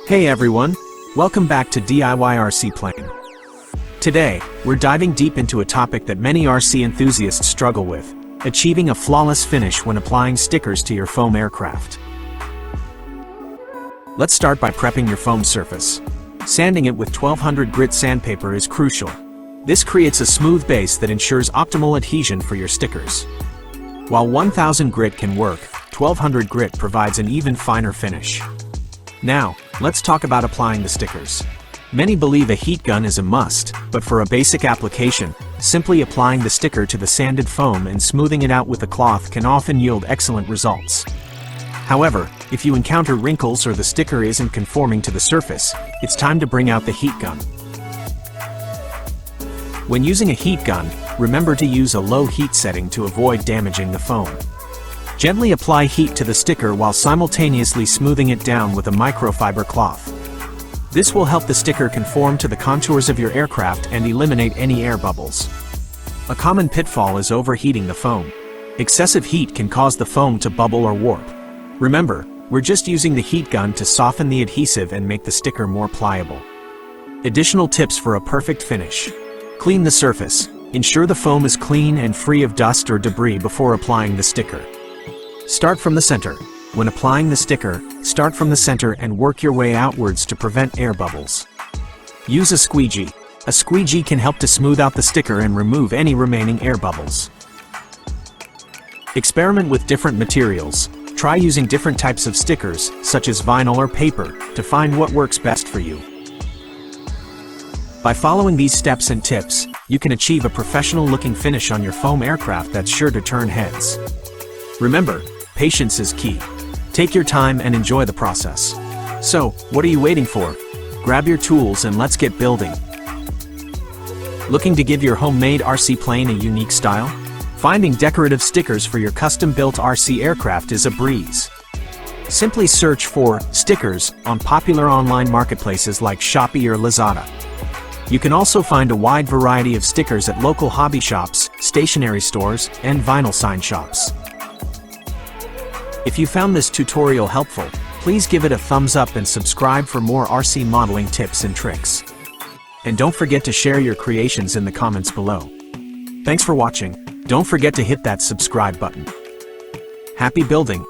Hey everyone! Welcome back to DIY RC Plane. Today, we're diving deep into a topic that many RC enthusiasts struggle with: achieving a flawless finish when applying stickers to your foam aircraft. Let's start by prepping your foam surface. Sanding it with 1200 grit sandpaper is crucial. This creates a smooth base that ensures optimal adhesion for your stickers. While 1000 grit can work, 1200 grit provides an even finer finish. Now, let's talk about applying the stickers. Many believe a heat gun is a must, but for a basic application, simply applying the sticker to the sanded foam and smoothing it out with a cloth can often yield excellent results. However, if you encounter wrinkles or the sticker isn't conforming to the surface, it's time to bring out the heat gun. When using a heat gun, remember to use a low heat setting to avoid damaging the foam. Gently apply heat to the sticker while simultaneously smoothing it down with a microfiber cloth. This will help the sticker conform to the contours of your aircraft and eliminate any air bubbles. A common pitfall is overheating the foam. Excessive heat can cause the foam to bubble or warp. Remember, we're just using the heat gun to soften the adhesive and make the sticker more pliable. Additional tips for a perfect finish: clean the surface. Ensure the foam is clean and free of dust or debris before applying the sticker. Start from the center. When applying the sticker, start from the center and work your way outwards to prevent air bubbles. Use a squeegee. A squeegee can help to smooth out the sticker and remove any remaining air bubbles. Experiment with different materials. Try using different types of stickers, such as vinyl or paper, to find what works best for you. By following these steps and tips, you can achieve a professional-looking finish on your foam aircraft that's sure to turn heads. Remember, patience is key. Take your time and enjoy the process. So, what are you waiting for? Grab your tools and let's get building. Looking to give your homemade RC plane a unique style? Finding decorative stickers for your custom-built RC aircraft is a breeze. Simply search for stickers on popular online marketplaces like Shopee or Lazada. You can also find a wide variety of stickers at local hobby shops, stationery stores, and vinyl sign shops. If you found this tutorial helpful, please give it a thumbs up and subscribe for more RC modeling tips and tricks. And don't forget to share your creations in the comments below. Thanks for watching. Don't forget to hit that subscribe button. Happy building!